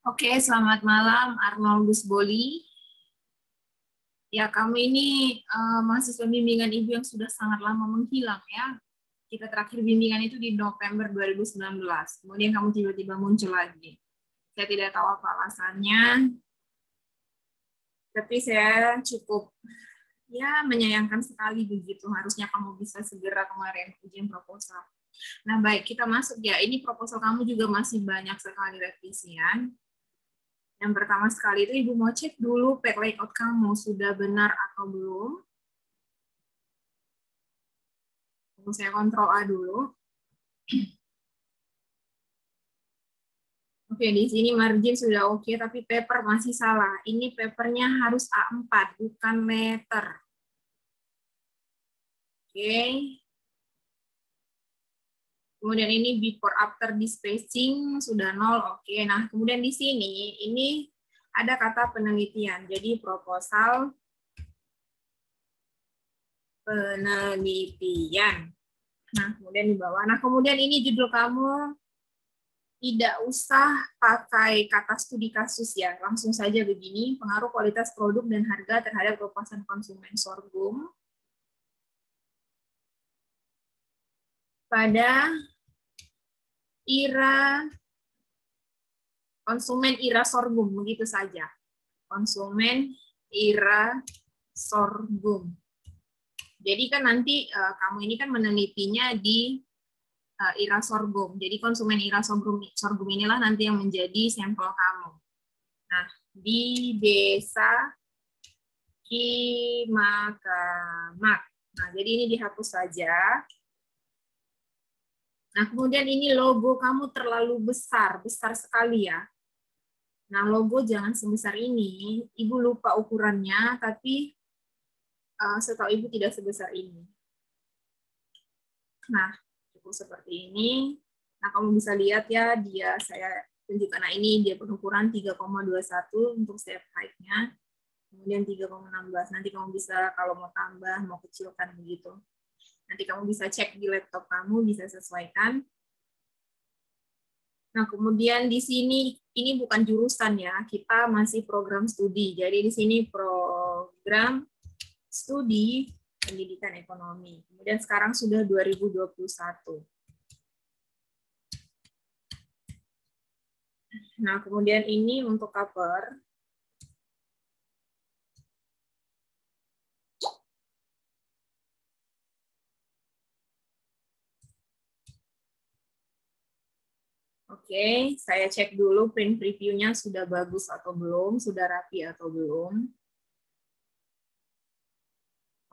Oke, selamat malam Arnoldus Boli. Ya, kamu ini mahasiswa bimbingan Ibu yang sudah sangat lama menghilang ya. Kita terakhir bimbingan itu di November 2019. Kemudian kamu tiba-tiba muncul lagi. Saya tidak tahu apa alasannya, tapi saya cukup menyayangkan sekali begitu. Harusnya kamu bisa segera kemarin ujian proposal. Nah, baik, kita masuk ya. Ini proposal kamu juga masih banyak sekali revisian. Yang pertama sekali itu Ibu mau cek dulu page layout kamu sudah benar atau belum. Saya kontrol A dulu. Oke, di sini margin sudah oke, tapi paper masih salah. Ini papernya harus A4, bukan meter. Oke. Kemudian ini before after di spacing sudah 0, oke. Nah, kemudian di sini ini ada kata penelitian. Jadi proposal penelitian. Nah, kemudian di bawah. Nah, kemudian ini judul kamu tidak usah pakai kata studi kasus ya, langsung saja begini, pengaruh kualitas produk dan harga terhadap kepuasan konsumen sorghum pada konsumen ira sorghum, begitu saja. Konsumen ira sorghum. Jadi kan nanti kamu ini kan menelitinya di ira sorghum. Jadi konsumen ira sorghum inilah nanti yang menjadi sampel kamu. Nah, di desa Kimakamak. Nah, jadi ini dihapus saja. Nah, kemudian ini logo kamu terlalu besar, besar sekali ya. Nah, logo jangan sebesar ini. Ibu lupa ukurannya, tapi setahu Ibu tidak sebesar ini. Nah, cukup seperti ini. Nah, kamu bisa lihat ya, saya tunjukkan. Nah, ini dia berukuran 3,21 untuk step height-nya. Kemudian 3,16. Nanti kamu bisa kalau mau tambah, mau kecilkan begitu. Nanti kamu bisa cek di laptop kamu, bisa sesuaikan. Nah, kemudian di sini ini bukan jurusan ya, kita masih program studi. Jadi di sini program studi pendidikan ekonomi. Kemudian sekarang sudah 2021. Nah, kemudian ini untuk cover. Oke, saya cek dulu print preview-nya sudah bagus atau belum, sudah rapi atau belum.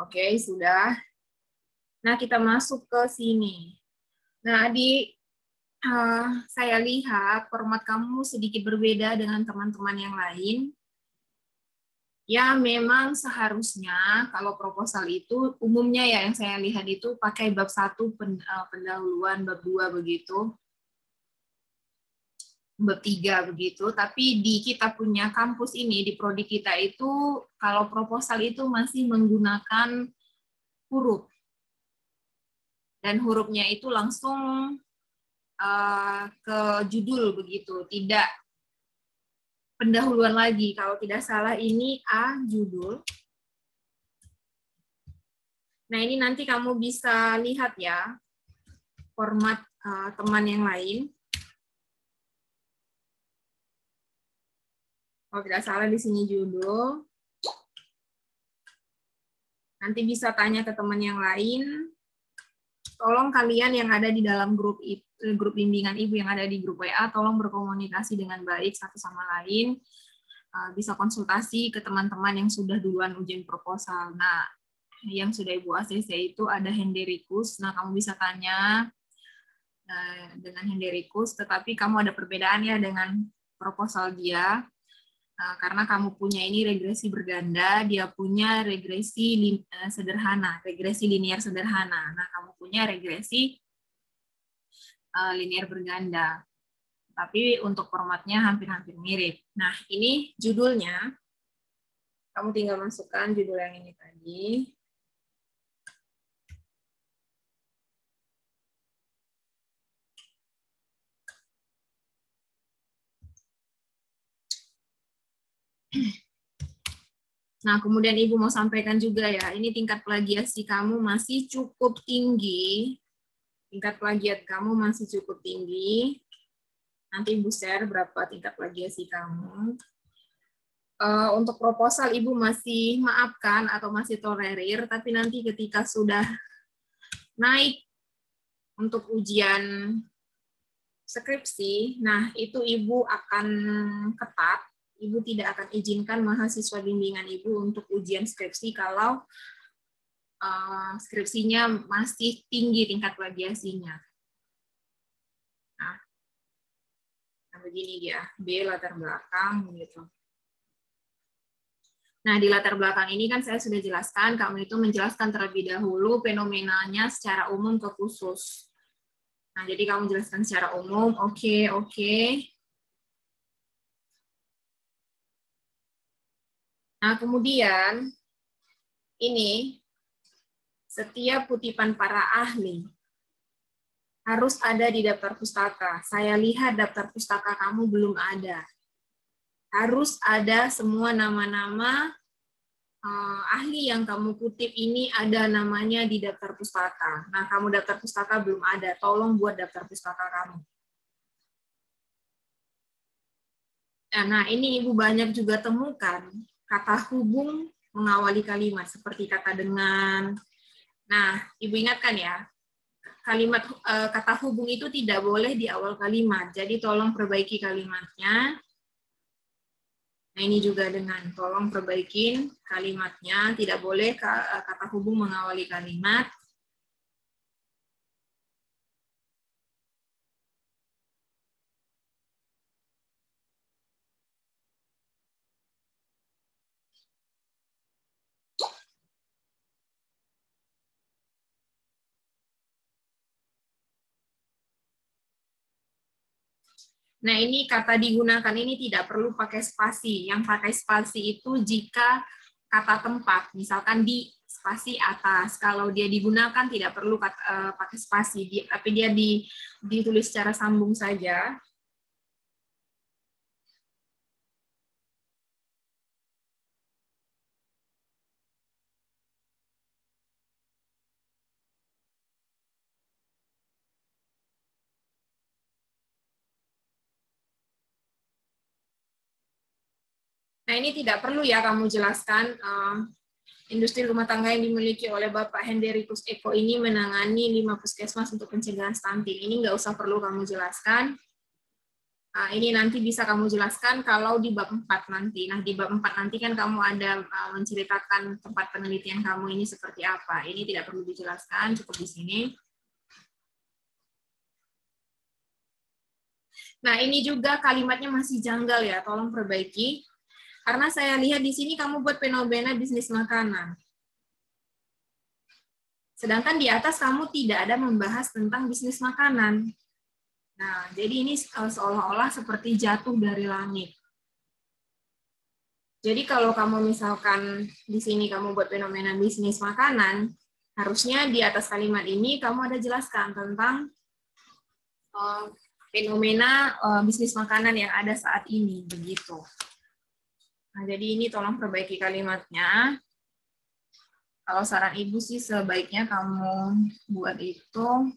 Oke, sudah. Nah, kita masuk ke sini. Nah, saya lihat format kamu sedikit berbeda dengan teman-teman yang lain. Ya, memang seharusnya kalau proposal itu umumnya ya yang saya lihat itu pakai bab 1 pendahuluan, bab 2 begitu. Bab 3 begitu, tapi di kita punya kampus ini, di prodi kita itu, kalau proposal itu masih menggunakan huruf. Dan hurufnya itu langsung ke judul begitu, tidak pendahuluan lagi. Kalau tidak salah ini A, judul. Nah, ini nanti kamu bisa lihat ya, format teman yang lain. Kalau tidak salah di sini judul. Nanti bisa tanya ke teman yang lain. Tolong kalian yang ada di dalam grup bimbingan Ibu yang ada di grup WA, tolong berkomunikasi dengan baik satu sama lain. Bisa konsultasi ke teman-teman yang sudah duluan ujian proposal. Nah, yang sudah Ibu ACC itu ada Henderikus. Nah, kamu bisa tanya dengan Henderikus, tetapi kamu ada perbedaan ya dengan proposal dia. Karena kamu punya ini regresi berganda, dia punya regresi sederhana, regresi linear sederhana. Nah, kamu punya regresi linear berganda. Tapi untuk formatnya hampir-hampir mirip. Nah, ini judulnya. Kamu tinggal masukkan judul yang ini tadi. Nah, kemudian Ibu mau sampaikan juga ya, ini tingkat plagiasi kamu masih cukup tinggi. Tingkat plagiat kamu masih cukup tinggi. Nanti Ibu share berapa tingkat plagiasi kamu. Untuk proposal Ibu masih maafkan atau masih tolerir, tapi nanti ketika sudah naik untuk ujian skripsi, nah itu Ibu akan ketat. Ibu tidak akan izinkan mahasiswa bimbingan Ibu untuk ujian skripsi kalau skripsinya masih tinggi tingkat plagiasinya. Nah, begini dia, B latar belakang gitu. Nah, di latar belakang ini kan saya sudah jelaskan, kamu itu menjelaskan terlebih dahulu fenomenanya secara umum ke khusus. Nah, jadi kamu jelaskan secara umum, oke. Nah, kemudian ini setiap kutipan para ahli harus ada di daftar pustaka. Saya lihat daftar pustaka kamu belum ada. Harus ada semua nama-nama ahli yang kamu kutip ini ada namanya di daftar pustaka. Nah, kamu daftar pustaka belum ada. Tolong buat daftar pustaka kamu. Nah, ini Ibu banyak juga temukan kata hubung mengawali kalimat seperti kata dengan. Nah, Ibu ingatkan ya, kalimat kata hubung itu tidak boleh di awal kalimat. Jadi tolong perbaiki kalimatnya. Nah, ini juga dengan tolong perbaikin kalimatnya. Tidak boleh kata hubung mengawali kalimat. Nah, ini kata digunakan ini tidak perlu pakai spasi. Yang pakai spasi itu jika kata tempat, misalkan di spasi atas. Kalau dia digunakan tidak perlu pakai spasi, tapi dia ditulis secara sambung saja. Nah, ini tidak perlu ya kamu jelaskan. Industri rumah tangga yang dimiliki oleh Bapak Henderikus Eko ini menangani 5 puskesmas untuk pencegahan stunting. Ini nggak usah perlu kamu jelaskan. Ini nanti bisa kamu jelaskan kalau di bab 4 nanti. Nah, di bab 4 nanti kan kamu ada menceritakan tempat penelitian kamu ini seperti apa. Ini tidak perlu dijelaskan, cukup di sini. Nah, ini juga kalimatnya masih janggal ya, tolong perbaiki. Karena saya lihat di sini kamu buat fenomena bisnis makanan. Sedangkan di atas kamu tidak ada membahas tentang bisnis makanan. Nah, jadi ini seolah-olah seperti jatuh dari langit. Jadi kalau kamu misalkan di sini kamu buat fenomena bisnis makanan, harusnya di atas kalimat ini kamu ada jelaskan tentang fenomena bisnis makanan yang ada saat ini, begitu. Nah, jadi ini tolong perbaiki kalimatnya. Kalau saran Ibu sih sebaiknya kamu buat itu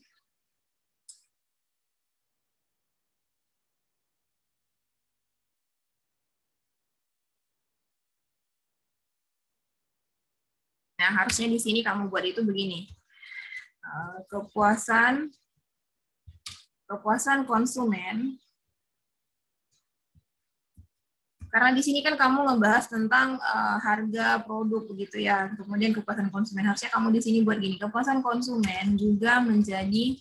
nah, harusnya di sini kamu buat itu begini. Kepuasan konsumen. Karena di sini kan kamu membahas tentang harga produk begitu ya. Kemudian kepuasan konsumen, harusnya kamu di sini buat gini. Kepuasan konsumen juga menjadi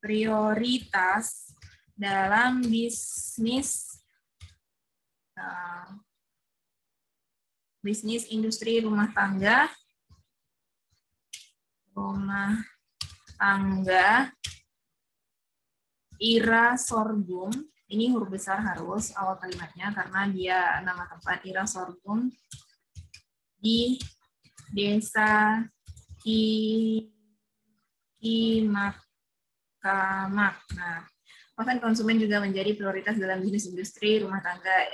prioritas dalam bisnis industri rumah tangga Ira Sorghum. Ini huruf besar harus awal kalimatnya karena dia nama tempat Ira Sorghum di Desa Kimamak. Nah, Kepuasan konsumen juga menjadi prioritas dalam bisnis industri rumah tangga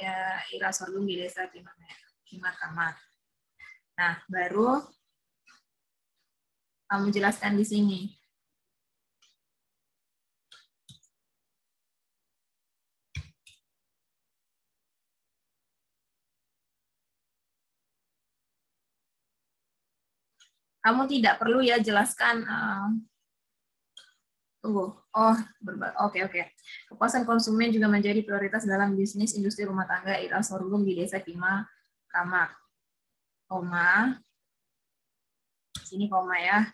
ira sorghum di desa Timakamak. Nah, baru kamu jelaskan di sini. Kamu tidak perlu ya jelaskan. Tunggu. Oke. Kepuasan konsumen juga menjadi prioritas dalam bisnis industri rumah tangga ira sorghum di desa Timakamak. Sini koma ya.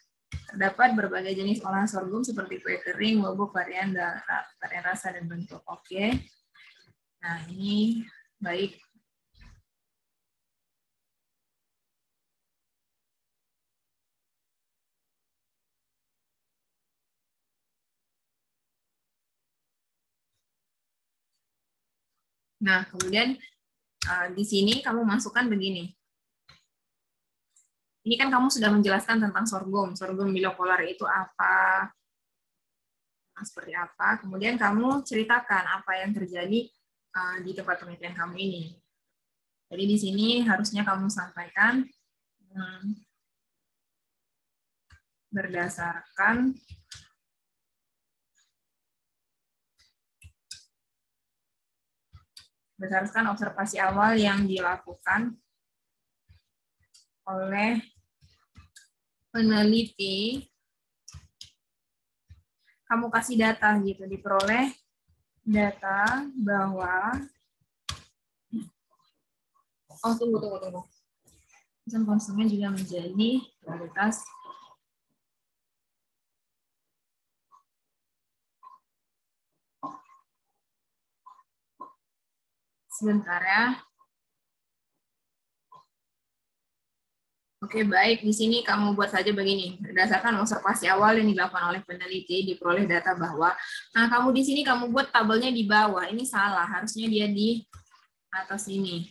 Terdapat berbagai jenis olahan sorghum seperti kue kering, bubuk, varian rasa dan bentuk. Oke. Nah, ini baik. Nah, kemudian di sini kamu masukkan begini. Ini kan kamu sudah menjelaskan tentang sorghum. Sorghum bilopolar itu apa? Nah, seperti apa? Kemudian kamu ceritakan apa yang terjadi di tempat penelitian kamu ini. Jadi di sini harusnya kamu sampaikan berdasarkan observasi awal yang dilakukan oleh peneliti, kamu kasih data gitu, diperoleh data bahwa tunggu. Konsumen juga menjadi prioritas sebentar ya. Oke, baik. Di sini kamu buat saja begini. Berdasarkan observasi awal yang dilakukan oleh peneliti, diperoleh data bahwa, nah kamu di sini kamu buat tabelnya di bawah. Ini salah, harusnya dia di atas ini.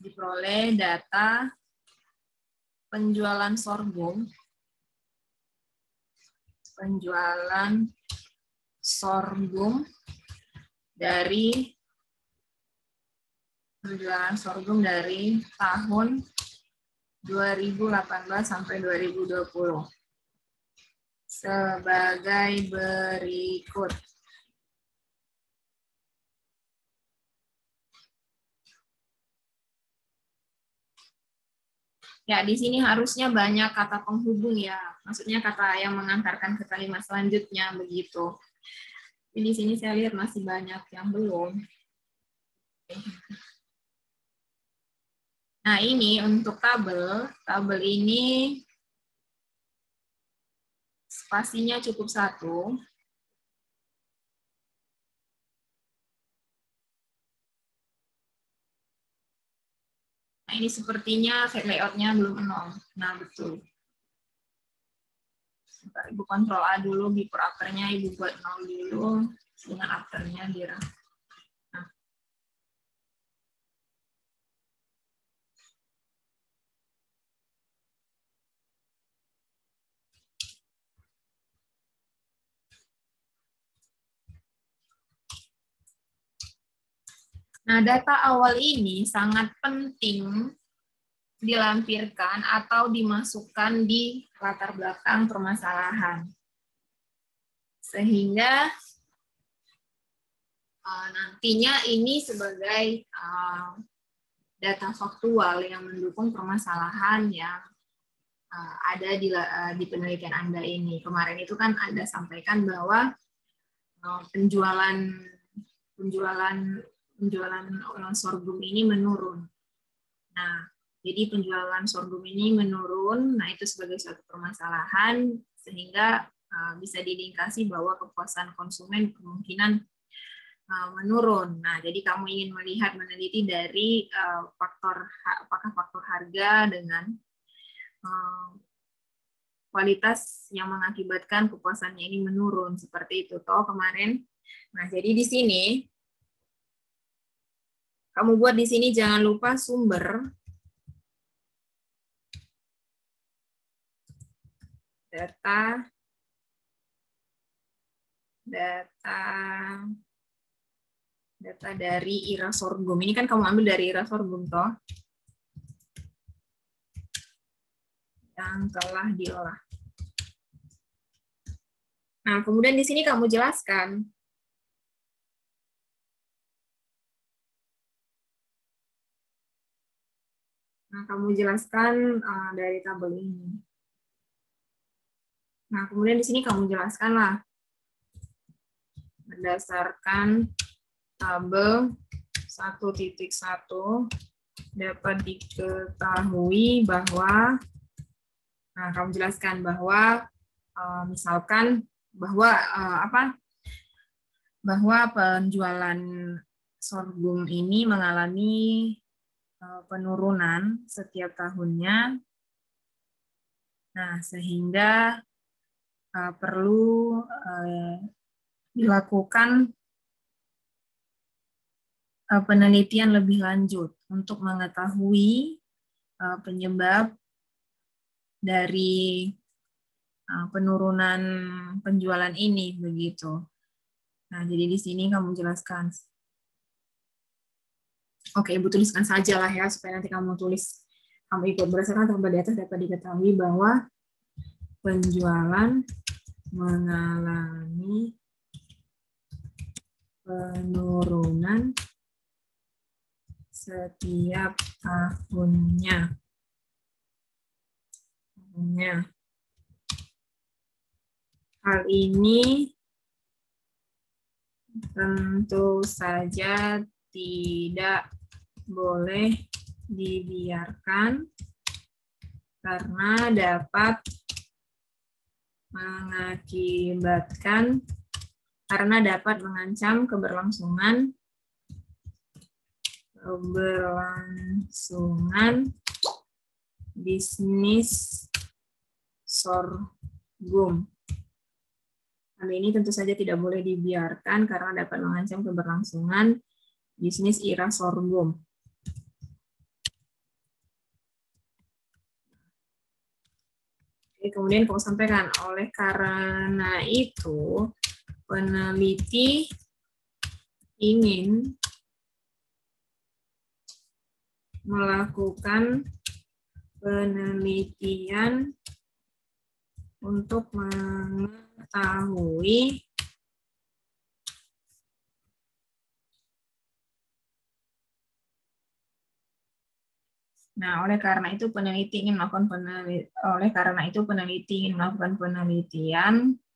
Diperoleh data penjualan sorghum dari tahun 2018 sampai 2020 sebagai berikut. Ya, di sini harusnya banyak kata penghubung ya. Maksudnya kata yang mengantarkan ke kalimat selanjutnya begitu. Di sini saya lihat masih banyak yang belum. Nah, ini untuk tabel ini spasinya cukup 1. Nah, ini sepertinya layout-nya belum 0. Nah, betul. Sebentar, Ibu kontrol A dulu, before after-nya Ibu buat 0 dulu, dengan after-nya dia. Nah, data awal ini sangat penting dilampirkan atau dimasukkan di latar belakang permasalahan. Sehingga nantinya ini sebagai data faktual yang mendukung permasalahan yang ada di penelitian Anda ini. Kemarin itu kan Anda sampaikan bahwa penjualan sorghum ini menurun. Nah, jadi penjualan sorghum ini menurun, nah itu sebagai suatu permasalahan sehingga bisa dilingkasi bahwa kepuasan konsumen kemungkinan menurun. Nah, jadi kamu ingin meneliti dari apakah faktor harga dengan kualitas yang mengakibatkan kepuasannya ini menurun seperti itu toh kemarin. Nah, jadi di sini kamu buat di sini jangan lupa sumber data dari IRA sorghum. Ini kan kamu ambil dari IRA sorghum toh, yang telah diolah. Nah, kemudian di sini kamu jelaskan dari tabel ini. Nah, kemudian di sini kamu jelaskanlah berdasarkan tabel 1.1 dapat diketahui bahwa, nah kamu jelaskan bahwa misalkan bahwa bahwa penjualan sorghum ini mengalami penurunan setiap tahunnya. Nah, sehingga perlu dilakukan penelitian lebih lanjut untuk mengetahui penyebab dari penurunan penjualan ini, begitu. Nah, jadi di sini kamu jelaskan. Oke, Ibu tuliskan saja lah ya, supaya nanti kamu tulis, kamu ikut berdasarkan tabel di atas dapat diketahui bahwa penjualan mengalami penurunan setiap tahunnya. Hal ini tentu saja tidak boleh dibiarkan karena dapat mengancam keberlangsungan bisnis sorghum. Hal ini tentu saja tidak boleh dibiarkan karena dapat mengancam keberlangsungan bisnis IRA sorghum. Oke, kemudian kamu sampaikan, oleh karena itu peneliti ingin melakukan penelitian untuk mengetahui oleh karena itu peneliti ingin melakukan penelitian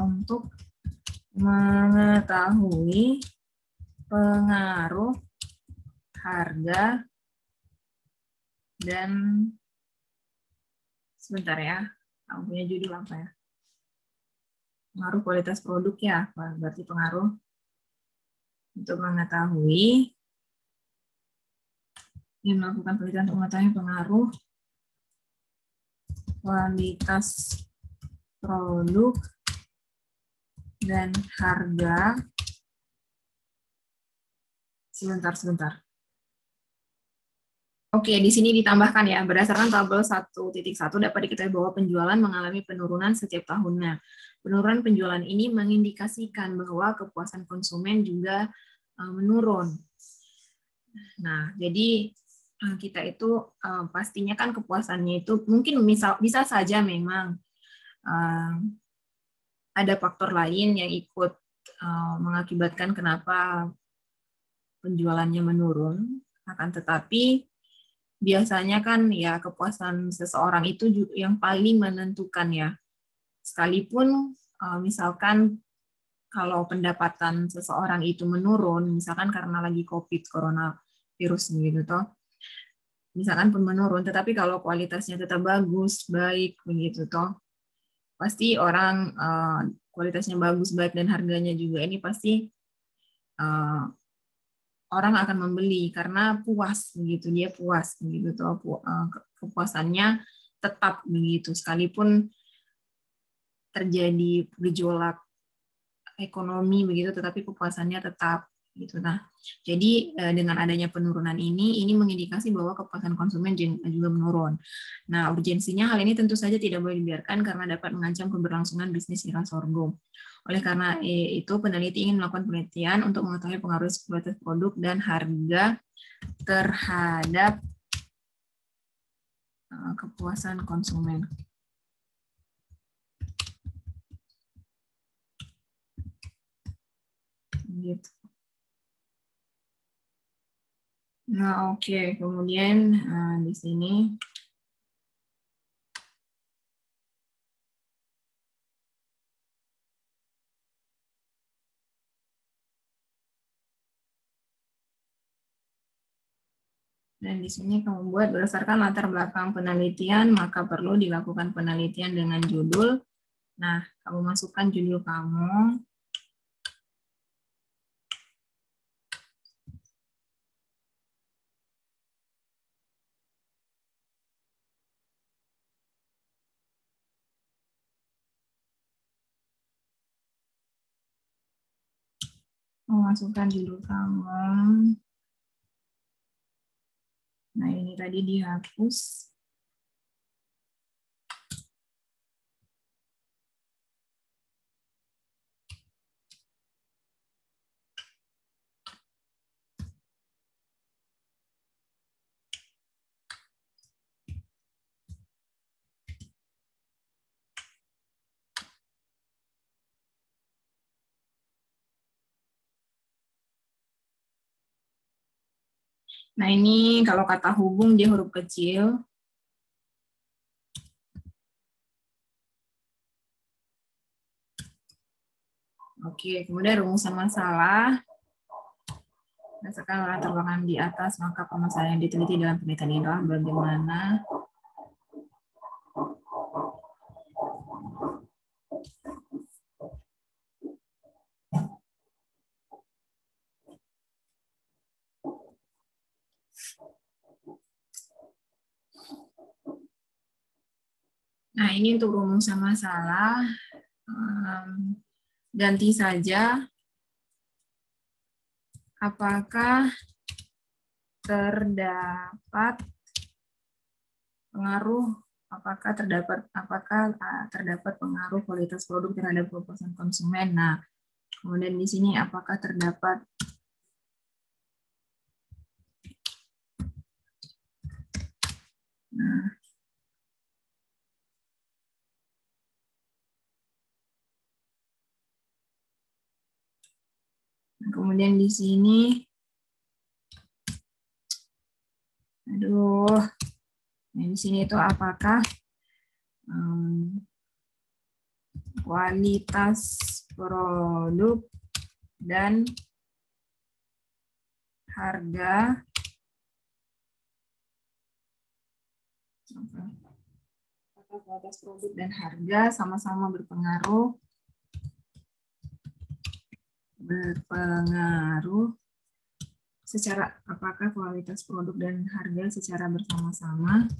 untuk mengetahui pengaruh harga dan sebentar ya, kamu punya judul apa ya? Pengaruh kualitas produk ya, berarti pengaruh untuk mengetahui, ingin melakukan penelitian untuk mengetahui pengaruh kualitas produk dan harga. Sebentar. Oke, di sini ditambahkan ya, berdasarkan tabel 1.1 dapat diketahui bahwa penjualan mengalami penurunan setiap tahunnya. Penurunan penjualan ini mengindikasikan bahwa kepuasan konsumen juga menurun. Nah, jadi kita itu pastinya kan kepuasannya itu mungkin bisa saja memang ada faktor lain yang ikut mengakibatkan kenapa penjualannya menurun, akan tetapi biasanya kan ya kepuasan seseorang itu yang paling menentukan ya. Sekalipun misalkan kalau pendapatan seseorang itu menurun, misalkan karena lagi COVID, coronavirus begitu toh, misalkan pun menurun, tetapi kalau kualitasnya tetap bagus, baik begitu toh, pasti orang kualitasnya bagus, baik dan harganya juga ini pasti orang akan membeli karena puas begitu, dia puas begitu toh, kepuasannya tetap begitu, sekalipun terjadi gejolak ekonomi begitu, tetapi kepuasannya tetap gitu. Nah, jadi dengan adanya penurunan ini mengindikasi bahwa kepuasan konsumen juga menurun. Nah, urgensinya hal ini tentu saja tidak boleh dibiarkan karena dapat mengancam keberlangsungan bisnis nira sorghum. Oleh karena itu, peneliti ingin melakukan penelitian untuk mengetahui pengaruh kualitas produk dan harga terhadap kepuasan konsumen. Gitu. Nah, oke. Kemudian di sini dan di sini kamu buat berdasarkan latar belakang penelitian, maka perlu dilakukan penelitian dengan judul. Nah, kamu masukkan judul kamu. Memasukkan judul kamu. Nah, ini tadi dihapus. Nah, ini kalau kata hubung dia huruf kecil. Oke, kemudian rumusan masalah. Berdasarkan latar belakang di atas, maka permasalahan yang diteliti dalam penelitian ini adalah bagaimana Nah, ini untuk rumusan masalah. Ganti saja apakah terdapat pengaruh, apakah terdapat pengaruh kualitas produk terhadap kepuasan konsumen. Nah, kemudian di sini apakah terdapat kemudian di sini, nah di sini itu apakah kualitas produk dan harga kualitas produk dan harga sama-sama berpengaruh secara, apakah kualitas produk dan harga secara bersama-sama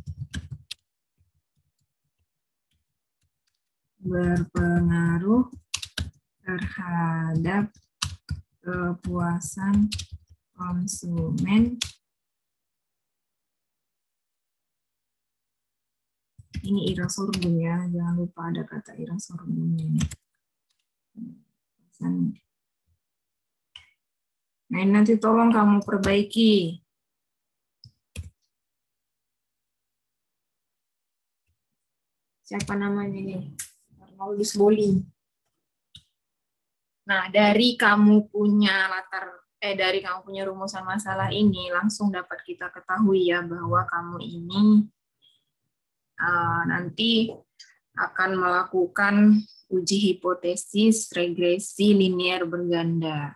berpengaruh terhadap kepuasan konsumen. Ini ira sorghum ya, jangan lupa ada kata ira sorghumnya ini. Nah, ini nanti tolong kamu perbaiki. Siapa namanya ini? Arnoldus Boli. Nah, dari kamu punya rumusan masalah ini langsung dapat kita ketahui ya bahwa kamu ini nanti akan melakukan uji hipotesis regresi linier berganda.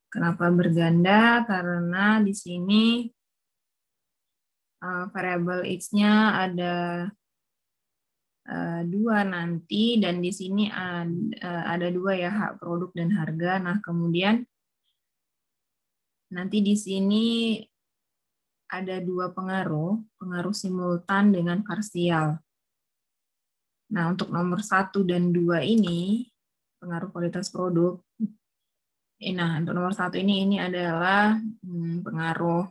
Kenapa berganda? Karena di sini variabel X-nya ada 2 nanti, dan di sini ada 2 ya, hak produk dan harga. Nah, kemudian nanti di sini ada 2 pengaruh simultan dengan parsial. Nah, untuk nomor 1 dan 2 ini, pengaruh kualitas produk. Nah, untuk nomor 1 ini adalah pengaruh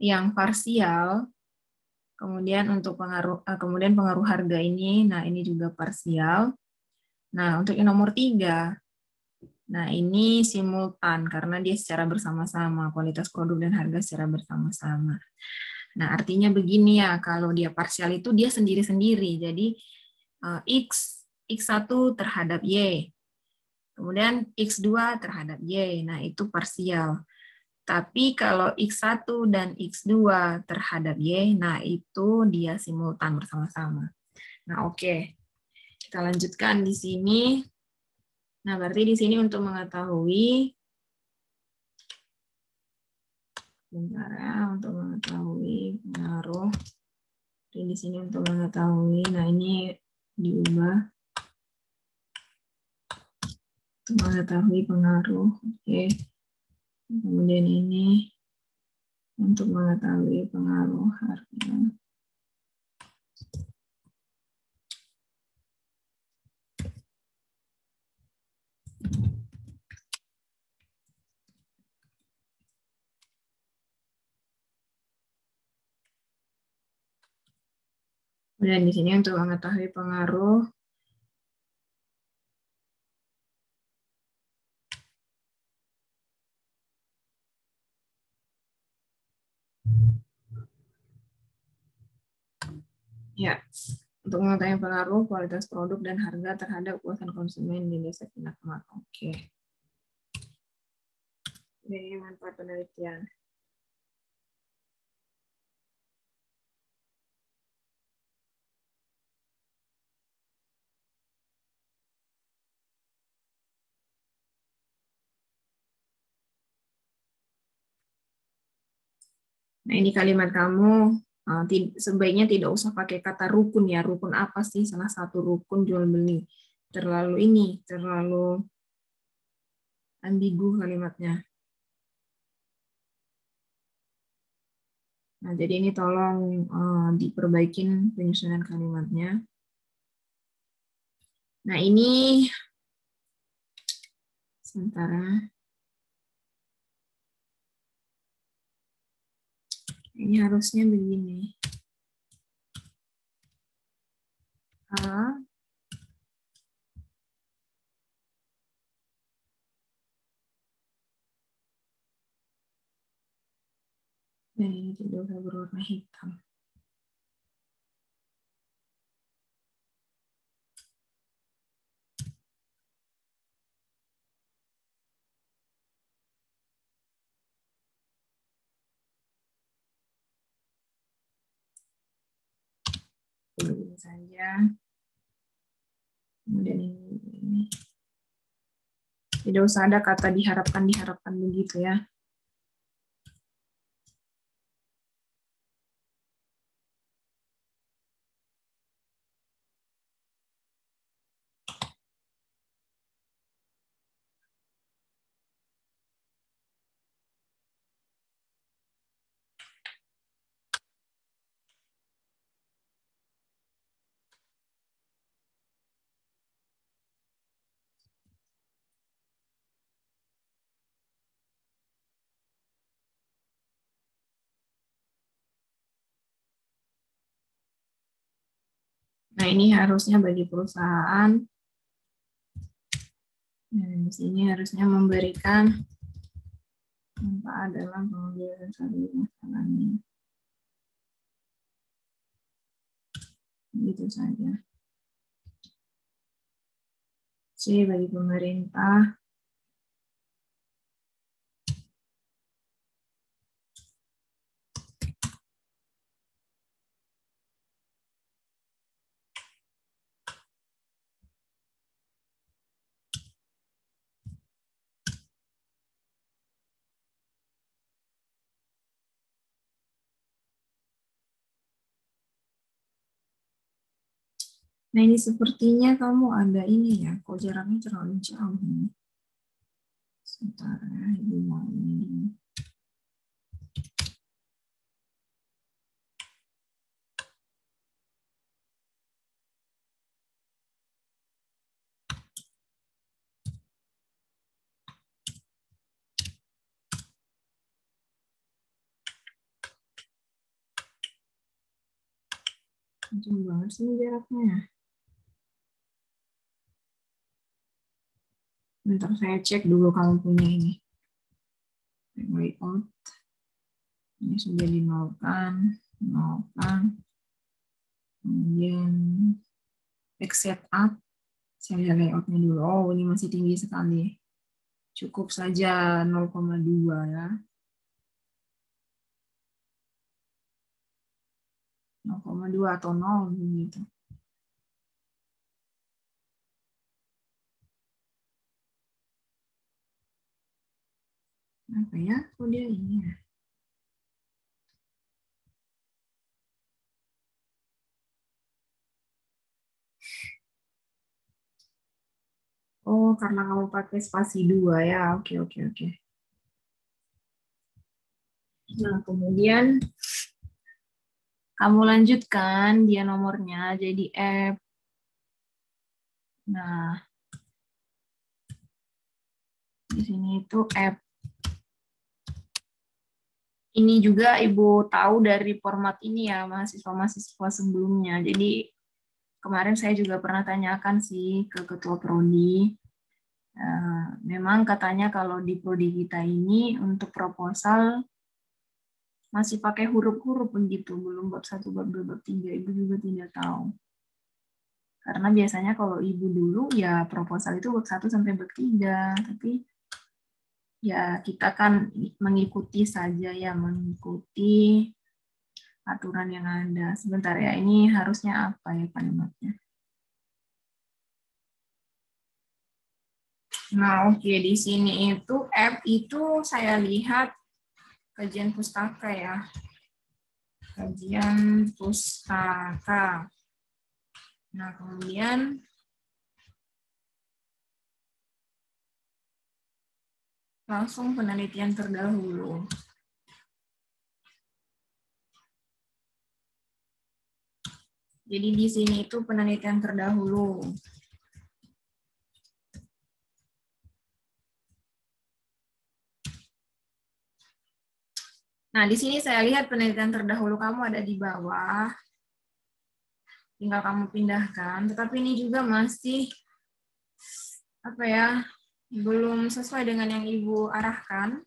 yang parsial. Kemudian untuk pengaruh harga ini, nah ini juga parsial. Nah, untuk yang nomor 3, nah ini simultan karena dia secara bersama-sama, kualitas produk dan harga secara bersama-sama. Nah, artinya begini ya, kalau dia parsial itu dia sendiri-sendiri. Jadi X1 terhadap Y. Kemudian X2 terhadap Y. Nah, itu parsial. Tapi kalau X1 dan X2 terhadap Y, nah itu dia simultan bersama-sama. Nah, oke. Kita lanjutkan di sini. Nah, berarti di sini untuk mengetahui bentar ya, untuk mengetahui pengaruh. Jadi di sini untuk mengetahui, nah ini diubah untuk mengetahui pengaruh. Oke. Kemudian ini untuk mengetahui pengaruh harga. Dan di sini untuk mengetahui pengaruh ya, untuk mengetahui pengaruh kualitas produk dan harga terhadap kepuasan konsumen di desa Pinakmak. Oke. Ini manfaat penelitian. Nah, ini kalimat kamu sebaiknya tidak usah pakai kata rukun ya. Rukun apa sih? Salah satu rukun jual beli. Terlalu ambigu kalimatnya. Nah, jadi ini tolong diperbaikin penyusunan kalimatnya. Nah, ini sementara. Ini harusnya begini. A dan ini tidak usah berwarna hitam. Begini saja. Kemudian ini. Tidak usah ada kata diharapkan begitu ya. Nah, ini harusnya bagi perusahaan. Nah, di sini harusnya memberikan manfaat dalam pengambilan satu masalah ini. Gitu saja. C bagi pemerintah. Nah, ini sepertinya kamu ada ini ya, kok jaraknya terlalu jauh ini. Sebentar ya, Ibu mau ini. Jauh banget sih jaraknya. Bentar saya cek dulu kamu punya ini. Layout. Ini sudah dinolkan. Kemudian setup. Saya lihat layoutnya dulu. Oh, ini masih tinggi sekali. Cukup saja 0,2 ya. 0,2 atau 0 gitu. Apa ya? Kok dia ini ya? Oh, karena kamu pakai spasi 2 ya. Oke. Nah, kemudian kamu lanjutkan dia nomornya jadi F. Nah, di sini itu F. Ini juga Ibu tahu dari format ini ya, mahasiswa-mahasiswa sebelumnya. Jadi kemarin saya juga pernah tanyakan sih ke Ketua Prodi. Memang katanya kalau di Prodi kita ini untuk proposal masih pakai huruf-huruf begitu, belum bab 1, bab 2, bab 3. Ibu juga tidak tahu. Karena biasanya kalau Ibu dulu ya proposal itu bab 1 sampai bab 3, tapi ya kita kan mengikuti saja ya, mengikuti aturan yang ada. Sebentar ya, ini harusnya apa ya kalimatnya? Nah, oke, di sini itu F itu saya lihat kajian pustaka ya. Kajian pustaka. Nah, kemudian langsung penelitian terdahulu. Jadi di sini itu penelitian terdahulu. Nah, di sini saya lihat penelitian terdahulu kamu ada di bawah. Tinggal kamu pindahkan, tetapi ini juga masih apa ya? Belum sesuai dengan yang Ibu arahkan.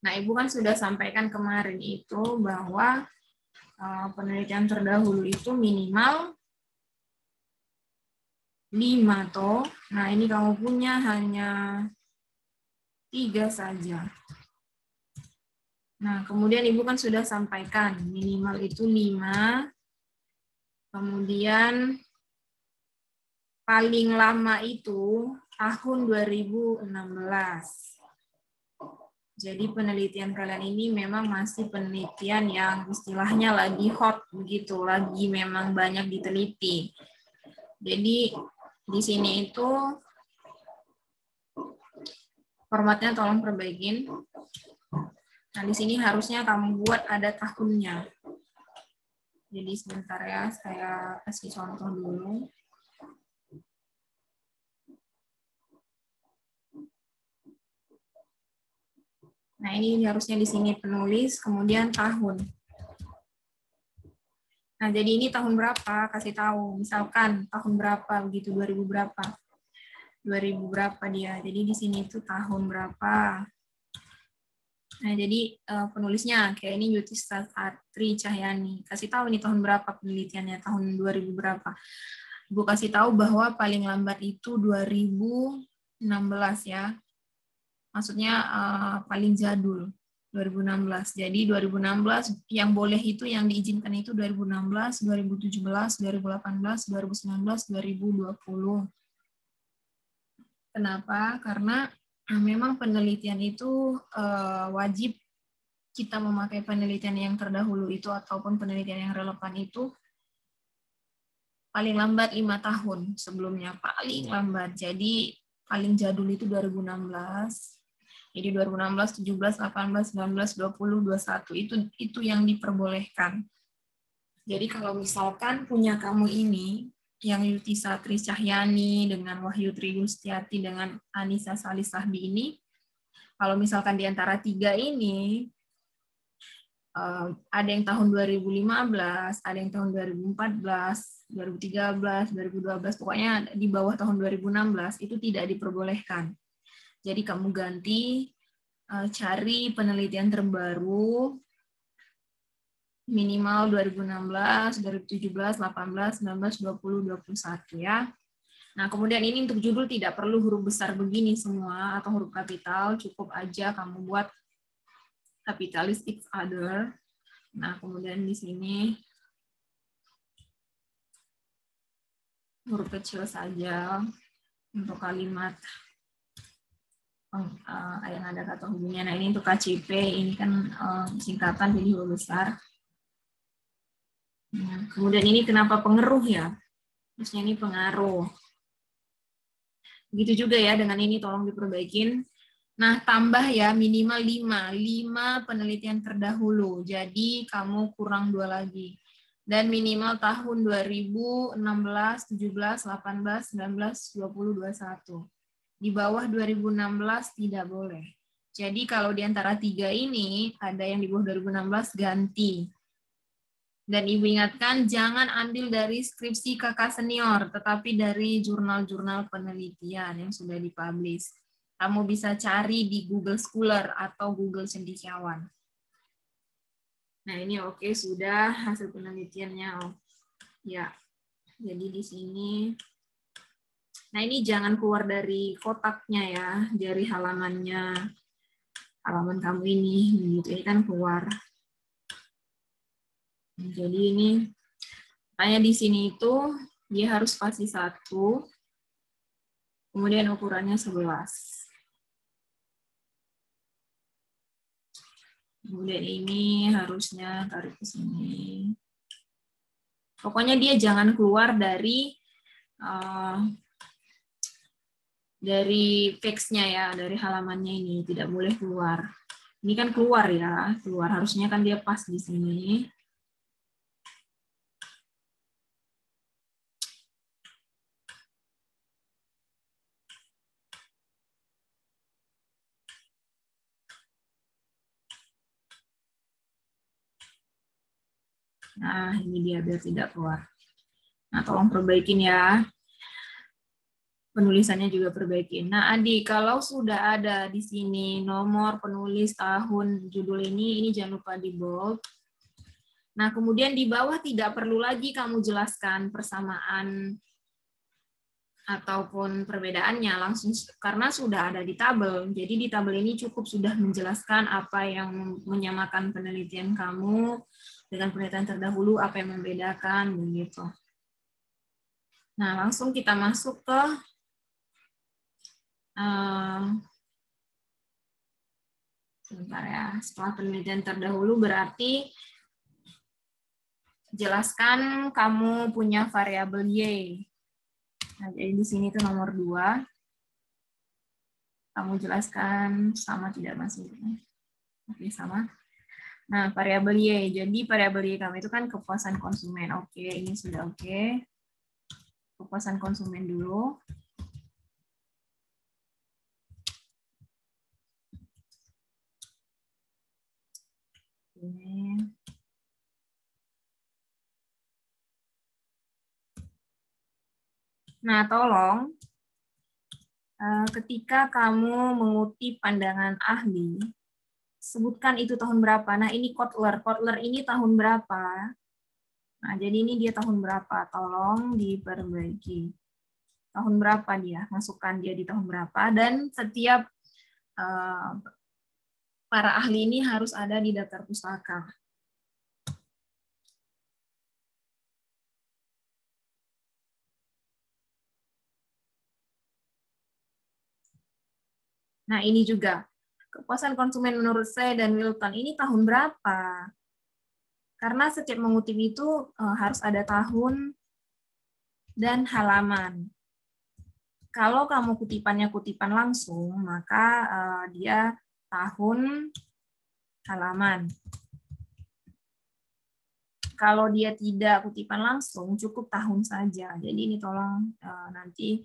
Nah, Ibu kan sudah sampaikan kemarin itu bahwa penelitian terdahulu itu minimal 5 toh. Nah, ini kamu punya hanya 3 saja. Nah, kemudian Ibu kan sudah sampaikan minimal itu 5. Kemudian paling lama itu tahun 2016. Jadi penelitian kalian ini memang masih penelitian yang istilahnya lagi hot begitu, lagi memang banyak diteliti. Jadi di sini itu formatnya tolong perbaikin. Nah, di sini harusnya kamu buat ada tahunnya. Jadi sebentar ya, saya kasih contoh dulu. Nah, ini harusnya di sini penulis, kemudian tahun. Nah, jadi ini tahun berapa? Kasih tahu. Misalkan tahun berapa begitu, 2000 berapa? 2000 berapa dia. Jadi di sini itu tahun berapa? Nah, jadi penulisnya kayak ini Yudhistha Satri Cahyani. Kasih tahu ini tahun berapa penelitiannya, tahun 2000 berapa. Ibu kasih tahu bahwa paling lambat itu 2016 ya. Maksudnya paling jadul 2016. Jadi 2016 yang boleh itu yang diizinkan itu 2016, 2017, 2018, 2019, 2020. Kenapa? Karena memang penelitian itu wajib kita memakai penelitian yang terdahulu itu ataupun penelitian yang relevan itu paling lambat 5 tahun sebelumnya, paling lambat. Jadi paling jadul itu 2016. Jadi 2016, 17, 18, 19, 20, 21 itu yang diperbolehkan. Jadi kalau misalkan punya kamu ini yang Yuti Satri Cahyani dengan Wahyu Trigustiati dengan Anissa Salisahbi ini, kalau misalkan di antara tiga ini ada yang tahun 2015, ada yang tahun 2014, 2013, 2012, pokoknya di bawah tahun 2016 itu tidak diperbolehkan. Jadi kamu ganti, cari penelitian terbaru minimal 2016, 2017, 18, 19, 20, 21 ya. Nah, kemudian ini untuk judul tidak perlu huruf besar begini semua atau huruf kapital, cukup aja kamu buat kapitalis X other. Nah, kemudian di sini huruf kecil saja untuk kalimat yang ada kata hubungnya. Nah, ini untuk KCP, ini kan singkatan jadi huruf besar. Nah, kemudian ini kenapa pengeruh ya? Terusnya ini pengaruh. Begitu juga ya, dengan ini tolong diperbaikin. Nah, tambah ya minimal 5 penelitian terdahulu. Jadi kamu kurang 2 lagi. Dan minimal tahun 2016, 17, 18, 19, 20, 21. Di bawah 2016 tidak boleh. Jadi kalau di antara tiga ini ada yang di bawah 2016 ganti. Dan Ibu ingatkan jangan ambil dari skripsi kakak senior, tetapi dari jurnal-jurnal penelitian yang sudah dipublish. Kamu bisa cari di Google Scholar atau Google Cendekiawan. Nah ini oke, sudah hasil penelitiannya. Ya, jadi di sini. Nah ini jangan keluar dari kotaknya ya, dari halamannya. Halaman kamu ini, gitu. Ini kan keluar. Jadi ini, tanya di sini itu dia harus spasi 1, kemudian ukurannya 11. Kemudian ini harusnya tarik ke sini. Pokoknya dia jangan keluar dari teksnya ya, dari halamannya ini tidak boleh keluar. Ini kan keluar ya, keluar harusnya kan dia pas di sini. Nah, ini dia biar tidak keluar. Nah, tolong perbaikin ya. Penulisannya juga perbaikin. Nah, Adi, kalau sudah ada di sini nomor penulis, tahun, judul ini jangan lupa di bold. Nah, kemudian di bawah tidak perlu lagi kamu jelaskan persamaan ataupun perbedaannya langsung karena sudah ada di tabel. Jadi di tabel ini cukup sudah menjelaskan apa yang menyamakan penelitian kamu dengan penelitian terdahulu, apa yang membedakan begitu. Nah, langsung kita masuk ke sebentar ya. Setelah penelitian terdahulu berarti jelaskan kamu punya variabel Y. Nah, jadi di sini itu nomor 2. Kamu jelaskan sama tidak masih? Oke, sama. Nah, variabel Y. Jadi variabel Y kamu itu kan kepuasan konsumen. Oke, ini sudah oke. Kepuasan konsumen dulu. Ini. Nah, tolong ketika kamu mengutip pandangan ahli, sebutkan itu tahun berapa. Nah, ini Kotler. Kotler ini tahun berapa? Nah, jadi ini dia tahun berapa? Tolong diperbaiki. Tahun berapa dia? Masukkan dia di tahun berapa. Dan setiap para ahli ini harus ada di daftar pustaka. Nah, ini juga. Kepuasan konsumen menurut saya dan Wilton ini tahun berapa? Karena setiap mengutip itu harus ada tahun dan halaman. Kalau kamu kutipannya kutipan langsung, maka dia tahun, halaman. Kalau dia tidak kutipan langsung, cukup tahun saja. Jadi ini tolong nanti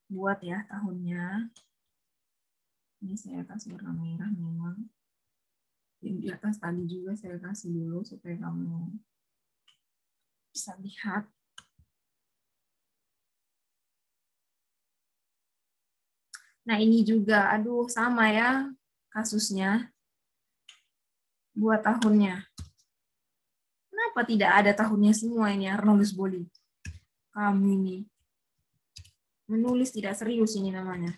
buat ya tahunnya. Ini saya kasih warna merah memang. Yang di atas tadi juga saya kasih dulu supaya kamu bisa lihat. Nah ini juga, aduh sama ya kasusnya. Buat tahunnya. Kenapa tidak ada tahunnya semua ini Arnoldus Boli? Kamu ini. Menulis tidak serius ini namanya.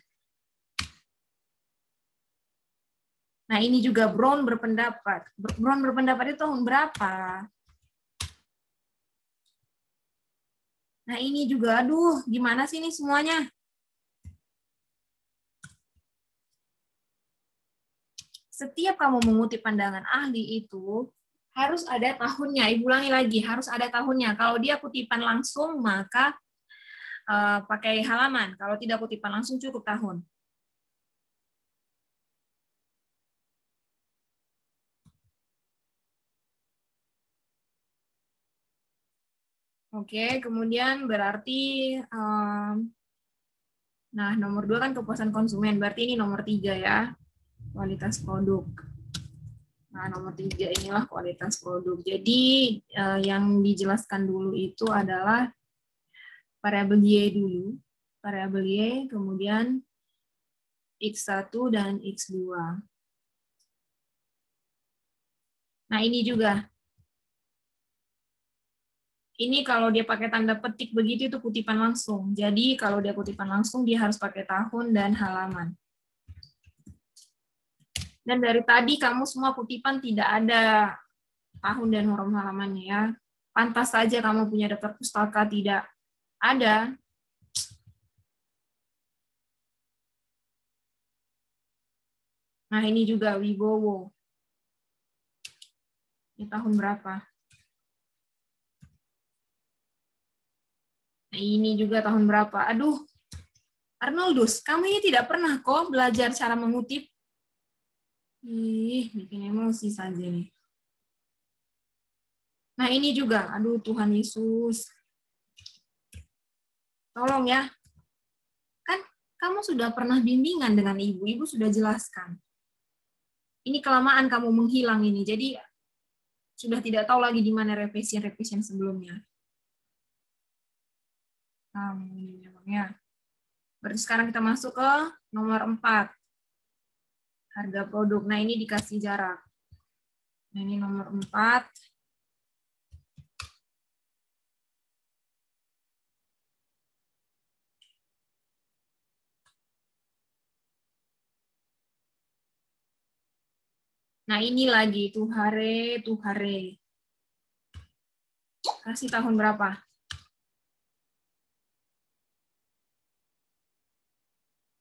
Nah ini juga Brown berpendapat. Brown berpendapat itu tahun berapa? Nah ini juga, aduh gimana sih ini semuanya? Setiap kamu mengutip pandangan ahli itu harus ada tahunnya. Ibu ulangi lagi, harus ada tahunnya. Kalau dia kutipan langsung, maka pakai halaman. Kalau tidak kutipan langsung, cukup tahun. Oke, kemudian berarti, nah nomor 2 kan kepuasan konsumen. Berarti ini nomor 3 ya, kualitas produk. Nah, nomor 3 inilah kualitas produk. Jadi yang dijelaskan dulu itu adalah variabel Y dulu. Variabel Y, kemudian X1 dan X2. Nah, ini juga. Ini kalau dia pakai tanda petik begitu itu kutipan langsung. Jadi kalau dia kutipan langsung, dia harus pakai tahun dan halaman. Dan dari tadi kamu semua kutipan tidak ada tahun dan halamannya ya. Pantas saja kamu punya daftar pustaka tidak ada. Nah ini juga Wibowo. Ini tahun berapa? Nah ini juga tahun berapa? Aduh, Arnoldus, kamu ini tidak pernah kok belajar cara mengutip. Ih, bikin emosi saja nih. Nah ini juga, aduh Tuhan Yesus. Tolong ya. Kan kamu sudah pernah bimbingan dengan ibu, ibu sudah jelaskan. Ini kelamaan kamu menghilang ini, jadi sudah tidak tahu lagi di mana revisi-revisi sebelumnya. Ini memangnya. Berarti sekarang kita masuk ke nomor 4. Harga produk. Nah ini dikasih jarak. Nah, ini nomor 4. Nah, ini lagi Tuhare. Kasih tahun berapa?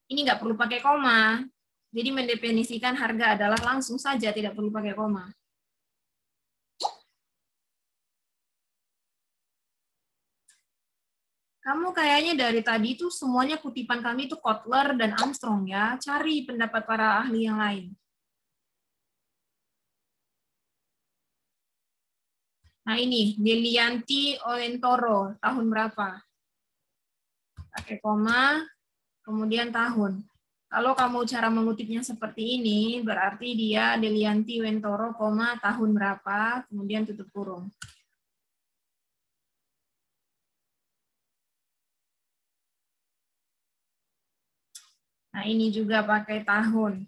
Ini nggak perlu pakai koma. Jadi mendefinisikan harga adalah langsung saja, tidak perlu pakai koma. Kamu kayaknya dari tadi itu semuanya kutipan kami itu Kotler dan Armstrong ya. Cari pendapat para ahli yang lain. Nah ini, Delianti Olentoro, tahun berapa? Pakai koma, kemudian tahun. Kalau kamu cara mengutipnya seperti ini, berarti dia Delianti Wentoro, tahun berapa, kemudian tutup kurung. Nah ini juga pakai tahun.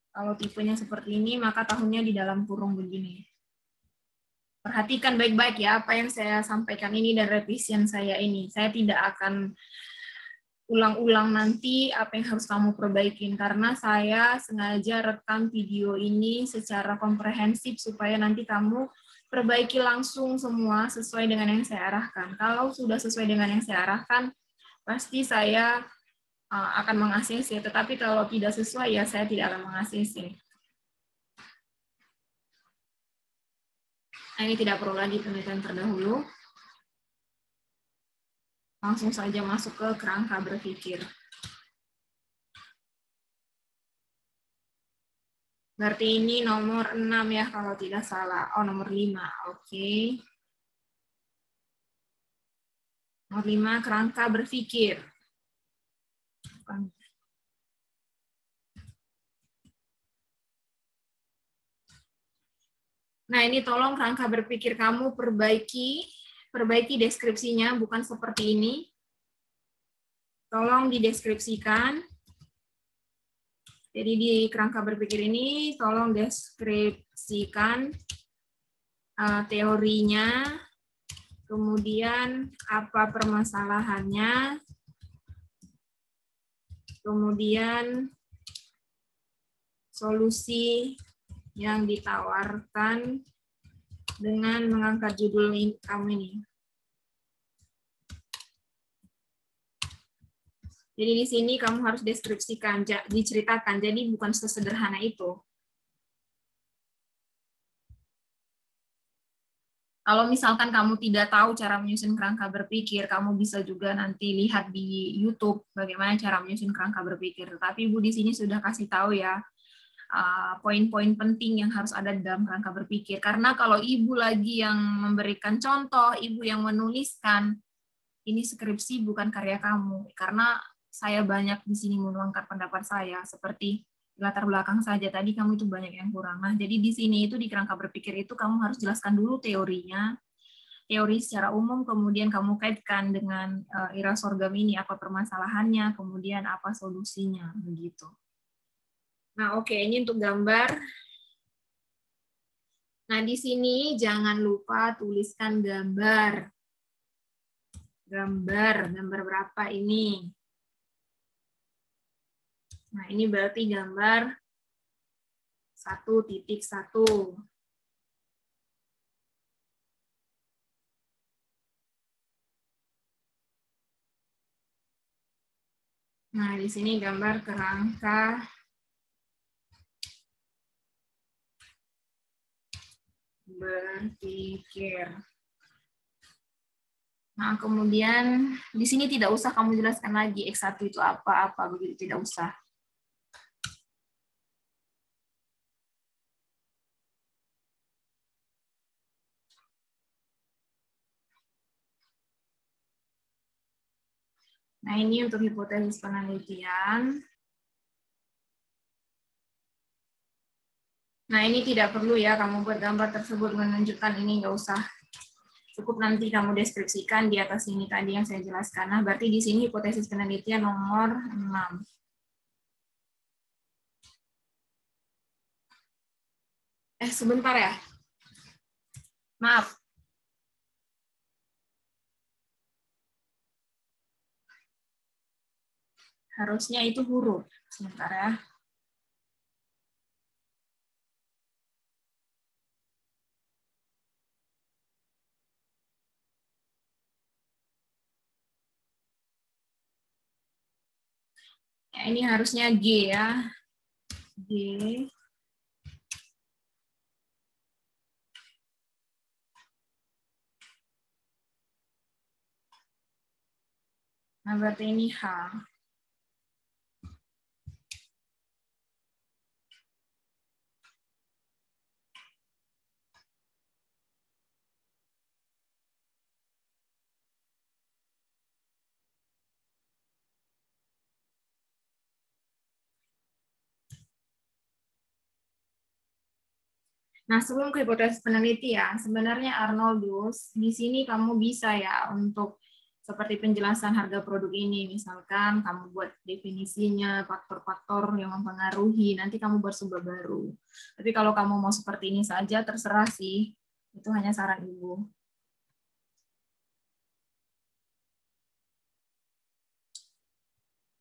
Kalau tipenya seperti ini, maka tahunnya di dalam kurung begini. Perhatikan baik-baik ya apa yang saya sampaikan ini dan revisian saya ini. Saya tidak akan ulang-ulang nanti apa yang harus kamu perbaikin karena saya sengaja rekam video ini secara komprehensif supaya nanti kamu perbaiki langsung semua sesuai dengan yang saya arahkan. Kalau sudah sesuai dengan yang saya arahkan, pasti saya akan meng-ACC, tetapi kalau tidak sesuai ya saya tidak akan meng-ACC. Nah, ini tidak perlu lagi penelitian terdahulu. Langsung saja masuk ke kerangka berpikir. Berarti ini nomor 6 ya kalau tidak salah. Oh, nomor 5. Oke. Nomor 5, kerangka berpikir. Nah, ini tolong kerangka berpikir kamu perbaiki deskripsinya, bukan seperti ini. Tolong dideskripsikan. Jadi di kerangka berpikir ini, tolong deskripsikan teorinya, kemudian apa permasalahannya, kemudian solusi yang ditawarkan dengan mengangkat judul kamu ini. Jadi di sini kamu harus deskripsikan, diceritakan. Jadi bukan sesederhana itu. Kalau misalkan kamu tidak tahu cara menyusun kerangka berpikir, kamu bisa juga nanti lihat di YouTube bagaimana cara menyusun kerangka berpikir. Tapi Ibu di sini sudah kasih tahu ya poin-poin penting yang harus ada di dalam kerangka berpikir. Karena kalau Ibu lagi yang memberikan contoh, Ibu yang menuliskan, ini skripsi bukan karya kamu. Karena saya banyak di sini menuangkan pendapat saya, seperti latar belakang saja tadi kamu itu banyak yang kurang. Nah, jadi di sini itu di kerangka berpikir itu kamu harus jelaskan dulu teorinya, teori secara umum, kemudian kamu kaitkan dengan irasorgam ini, apa permasalahannya, kemudian apa solusinya, begitu. Nah, oke, ini untuk gambar. Nah, di sini jangan lupa tuliskan gambar. Gambar berapa ini? Nah, ini berarti gambar 1.1. Nah, di sini gambar kerangka berpikir. Nah, kemudian di sini tidak usah kamu jelaskan lagi X1 itu apa-apa, begitu, tidak usah. Nah, ini untuk hipotesis penelitian. Nah, ini tidak perlu ya kamu buat gambar tersebut menunjukkan ini, nggak usah. Cukup nanti kamu deskripsikan di atas ini tadi yang saya jelaskan. Nah, berarti di sini hipotesis penelitian nomor 6. Sebentar ya. Maaf. Harusnya itu huruf. Sebentar ya. Ya, ini harusnya G ya. G. Nah, berarti ini H. Nah, sebelum ke hipotesis penelitian, sebenarnya Arnoldus, di sini kamu bisa ya untuk seperti penjelasan harga produk ini, misalkan kamu buat definisinya, faktor-faktor yang mempengaruhi, nanti kamu buat sebuah baru. Tapi kalau kamu mau seperti ini saja, terserah sih, itu hanya saran Ibu.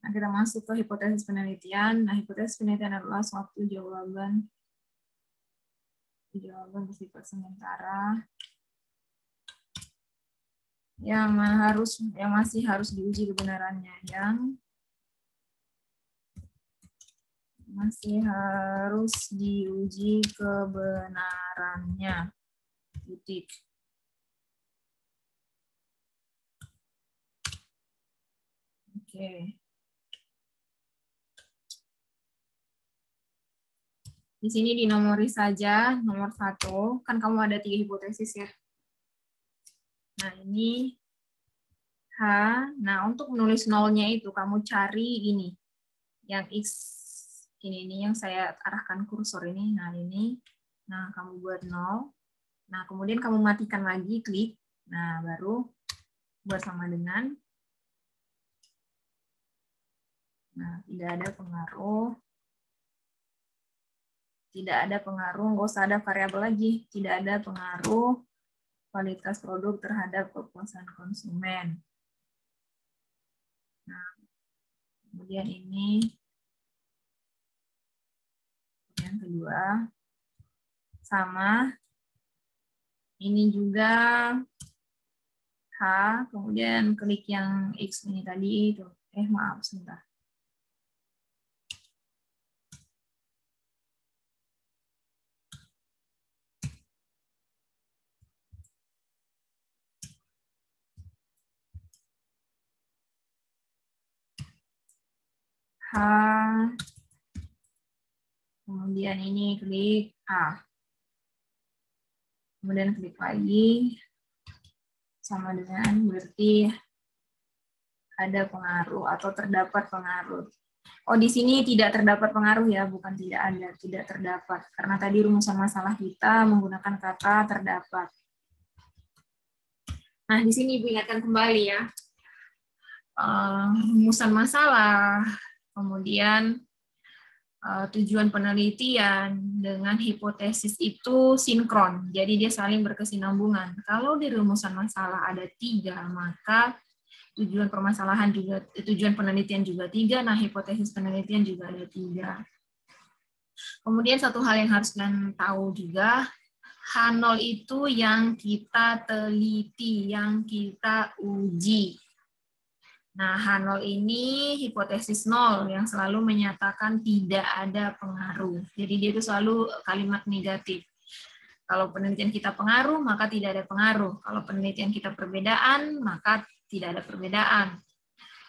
Nah, kita masuk ke hipotesis penelitian. Nah, hipotesis penelitian adalah suatu jawaban bersifat sementara yang masih harus diuji kebenarannya, yang masih harus diuji kebenarannya. Titik. Oke. Di sini dinomori saja nomor 1, kan kamu ada 3 hipotesis ya. Nah, ini H. Nah, untuk menulis nolnya itu kamu cari ini. Yang X ini yang saya arahkan kursor ini. Nah, ini. Nah, kamu buat 0. Nah, kemudian kamu matikan lagi, klik. Nah, baru buat sama dengan. Nah, tidak ada pengaruh. Tidak ada pengaruh, nggak usah ada variabel lagi. Tidak ada pengaruh kualitas produk terhadap kepuasan konsumen. Nah, kemudian ini yang kedua sama. Ini juga H, kemudian klik yang X ini tadi itu. Maaf sebentar. H, kemudian ini klik A. Kemudian klik lagi, sama dengan berarti ada pengaruh atau terdapat pengaruh. Oh, di sini tidak terdapat pengaruh ya, bukan tidak ada, tidak terdapat. Karena tadi rumusan masalah kita menggunakan kata terdapat. Nah, di sini Ibu ingatkan kembali ya. Rumusan masalah, kemudian tujuan penelitian dengan hipotesis itu sinkron, jadi dia saling berkesinambungan. Kalau di rumusan masalah ada 3, maka tujuan permasalahan juga, tujuan penelitian juga 3, nah hipotesis penelitian juga ada 3. Kemudian satu hal yang harus kalian tahu juga, H0 itu yang kita teliti, yang kita uji. Nah, H0 ini hipotesis 0 yang selalu menyatakan tidak ada pengaruh. Jadi dia itu selalu kalimat negatif. Kalau penelitian kita pengaruh, maka tidak ada pengaruh. Kalau penelitian kita perbedaan, maka tidak ada perbedaan.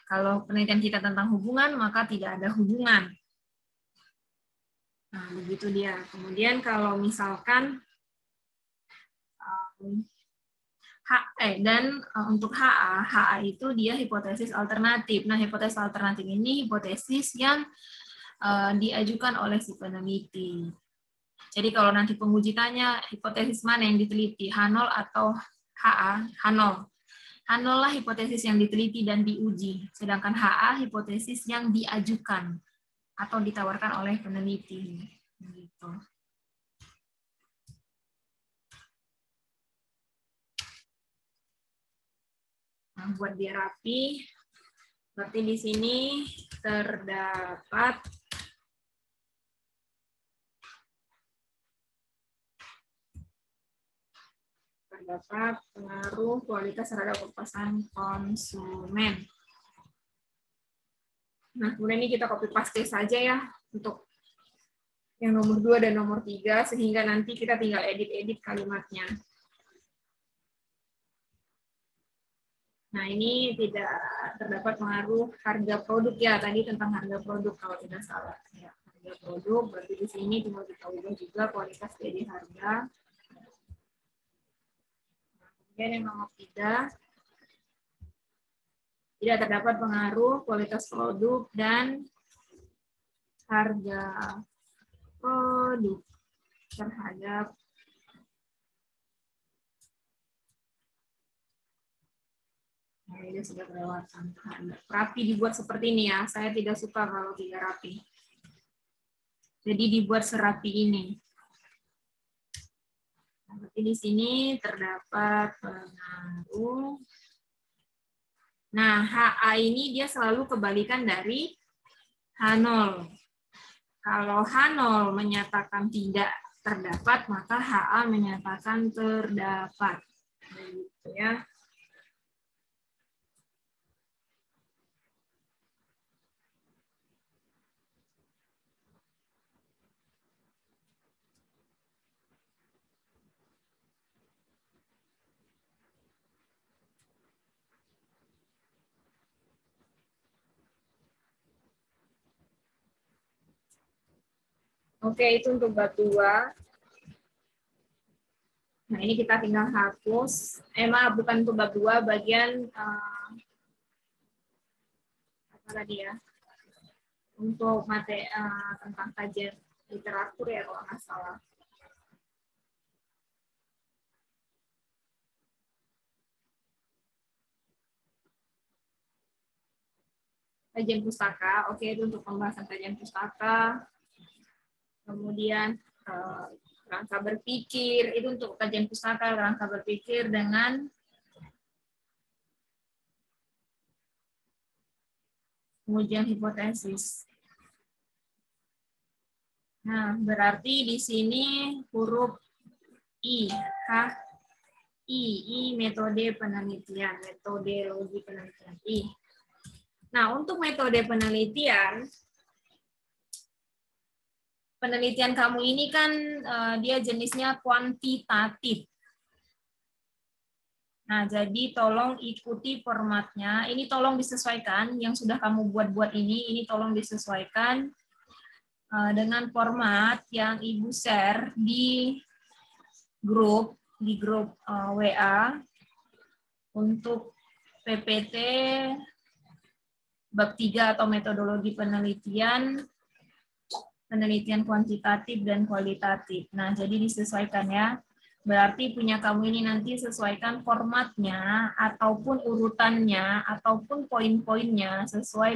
Kalau penelitian kita tentang hubungan, maka tidak ada hubungan. Nah, begitu dia. Kemudian kalau misalkan dan untuk HA itu dia hipotesis alternatif. Nah, hipotesis alternatif ini hipotesis yang diajukan oleh si peneliti. Jadi kalau nanti penguji tanya hipotesis mana yang diteliti, H0 atau HA, H0. H0 lah hipotesis yang diteliti dan diuji, sedangkan HA hipotesis yang diajukan atau ditawarkan oleh peneliti. Gitu. Nah, buat dia rapi, berarti di sini terdapat pengaruh kualitas terhadap kepuasan konsumen. Nah, kemudian ini kita copy paste saja ya untuk yang nomor 2 dan nomor 3, sehingga nanti kita tinggal edit-edit kalimatnya. Nah, ini tidak terdapat pengaruh harga produk ya, tadi tentang harga produk kalau tidak salah. Ya, harga produk, berarti di sini tinggal kita ubah juga kualitas jadi harga. Kemudian yang nomor 3, tidak terdapat pengaruh kualitas produk dan harga produk terhadap ini sudah kelewatan. Rapi dibuat seperti ini ya. Saya tidak suka kalau tidak rapi. Jadi dibuat serapi ini. Berarti di sini terdapat pengaruh. Nah, HA ini dia selalu kebalikan dari H0. Kalau H0 menyatakan tidak terdapat, maka HA menyatakan terdapat. Begitu ya. Oke, itu untuk bab 2. Nah, ini kita tinggal hapus. Maaf, bukan untuk bab 2, bagian apa tadi ya? Untuk materi tentang kajian literatur ya kalau nggak salah. Kajian pustaka, oke, itu untuk pembahasan kajian pustaka. Kemudian kerangka berpikir, itu untuk kajian pustaka, kerangka berpikir dengan pengujian hipotesis. Nah, berarti di sini huruf I, H, I metode penelitian, metodologi penelitian, I. Nah, untuk metode penelitian kamu ini kan dia jenisnya kuantitatif. Nah, jadi tolong ikuti formatnya. Ini tolong disesuaikan, yang sudah kamu buat-buat ini tolong disesuaikan dengan format yang Ibu share di grup WA untuk PPT bab 3 atau metodologi penelitian kuantitatif dan kualitatif. Nah, jadi disesuaikan ya. Berarti punya kamu ini nanti sesuaikan formatnya ataupun urutannya ataupun poin-poinnya sesuai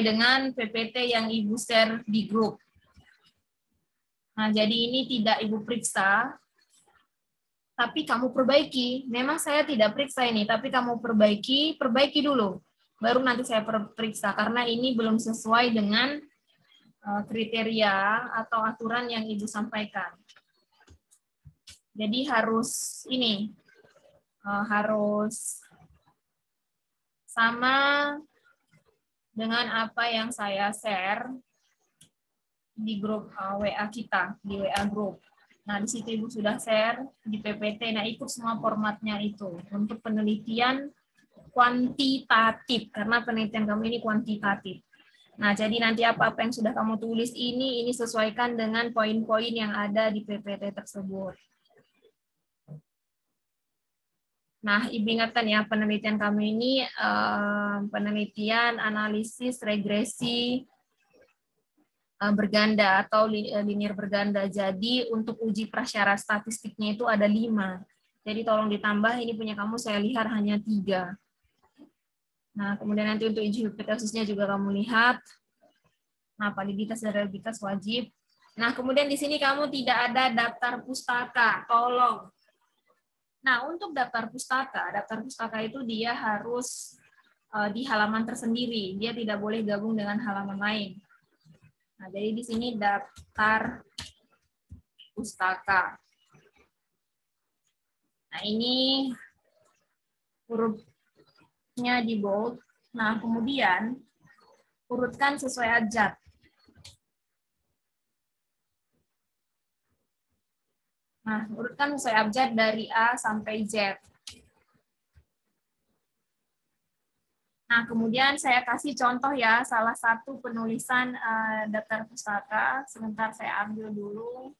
dengan PPT yang Ibu share di grup. Nah, jadi ini tidak Ibu periksa, tapi kamu perbaiki. Memang saya tidak periksa ini, tapi kamu perbaiki dulu. Baru nanti saya periksa, karena ini belum sesuai dengan kriteria atau aturan yang Ibu sampaikan. Jadi harus harus sama dengan apa yang saya share di grup WA kita, di WA group. Nah, di situ Ibu sudah share di PPT. Nah, ikut semua formatnya itu untuk penelitian kuantitatif, karena penelitian kamu ini kuantitatif. Nah, jadi nanti apa-apa yang sudah kamu tulis ini sesuaikan dengan poin-poin yang ada di PPT tersebut. Nah, Ibu ingatkan ya, penelitian kami ini penelitian analisis regresi berganda atau linear berganda. Jadi untuk uji prasyarat statistiknya itu ada 5. Jadi tolong ditambah, ini punya kamu saya lihat hanya 3. Nah, kemudian nanti untuk uji hipotesisnya juga kamu lihat. Nah, validitas dan reliabilitas wajib. Nah, kemudian di sini kamu tidak ada daftar pustaka, tolong. Nah, untuk daftar pustaka itu dia harus di halaman tersendiri. Dia tidak boleh gabung dengan halaman lain. Nah, jadi di sini daftar pustaka. Nah, ini hurufnya di bold. Nah, kemudian urutkan sesuai abjad. Nah, urutkan sesuai abjad dari A sampai Z. Nah, kemudian saya kasih contoh ya, salah satu penulisan daftar pustaka. Sebentar saya ambil dulu.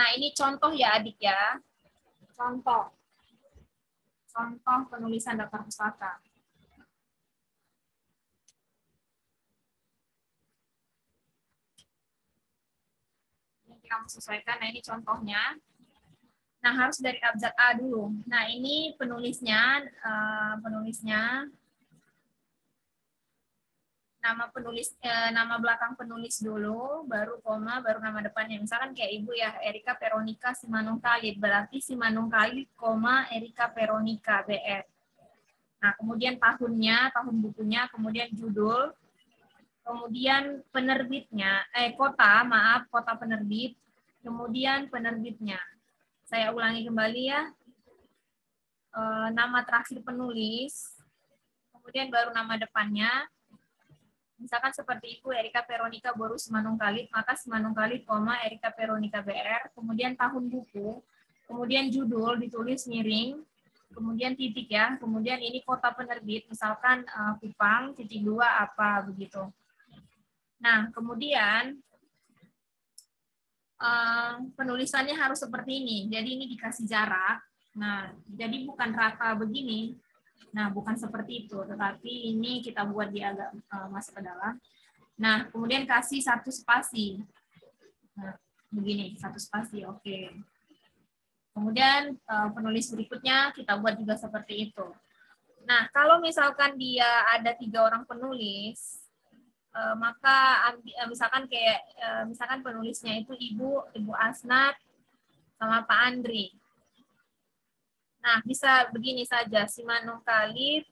Nah, ini contoh ya adik ya. Contoh penulisan daftar pustaka. Ini kamu sesuaikan, nah ini contohnya. Nah, harus dari abjad A dulu. Nah, ini penulisnya, nama belakang penulis dulu, baru koma, baru nama depannya. Misalkan kayak Ibu ya, Erika Veronica Simanungkalit, berarti Simanungkalit, koma, Erika Veronica, BR. Nah, kemudian tahunnya, tahun bukunya, kemudian judul, kemudian penerbitnya, kota penerbit, kemudian penerbitnya. Saya ulangi kembali ya. Nama terakhir penulis, kemudian baru nama depannya. Misalkan seperti Ibu Erika Veronica Boru Simanungkalit, maka Simanungkalit, Erika Veronica BR, kemudian tahun buku, kemudian judul ditulis miring, kemudian titik ya, kemudian ini kota penerbit, misalkan Kupang, titik 2 apa begitu. Nah, kemudian penulisannya harus seperti ini. Jadi ini dikasih jarak. Nah, jadi bukan rata begini. Nah, bukan seperti itu, tetapi ini kita buat dia agak masuk ke dalam. Nah, kemudian kasih satu spasi. Nah, begini, satu spasi, oke. Kemudian penulis berikutnya kita buat juga seperti itu. Nah, kalau misalkan dia ada 3 orang penulis, maka misalkan kayak misalkan penulisnya itu Ibu Asnat sama Pak Andri. Nah, bisa begini saja, Simanungkalit,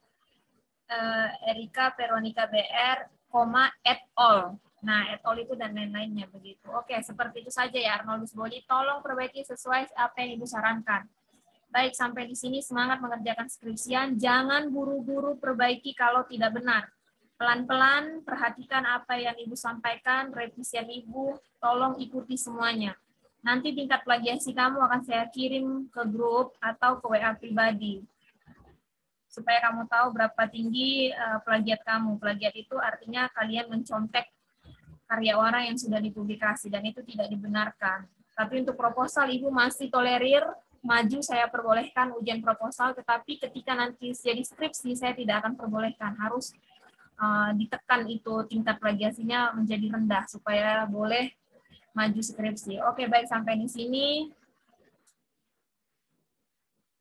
Erika Veronica BR, et al. Nah, et al itu dan lain-lainnya begitu. Oke, seperti itu saja ya Arnoldus Body. Tolong perbaiki sesuai apa yang Ibu sarankan. Baik, sampai di sini semangat mengerjakan skripsian. Jangan buru-buru perbaiki kalau tidak benar. Pelan-pelan perhatikan apa yang Ibu sampaikan, revisian Ibu, tolong ikuti semuanya. Nanti tingkat plagiasi kamu akan saya kirim ke grup atau ke WA pribadi. Supaya kamu tahu berapa tinggi plagiat kamu. Plagiat itu artinya kalian mencontek karya orang yang sudah dipublikasi, dan itu tidak dibenarkan. Tapi untuk proposal, Ibu masih tolerir, maju saya perbolehkan ujian proposal, tetapi ketika nanti jadi skripsi, saya tidak akan perbolehkan. Harus ditekan itu tingkat plagiasinya menjadi rendah, supaya boleh maju skripsi. Oke, baik, sampai di sini.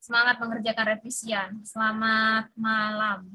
Semangat mengerjakan revisian. Selamat malam.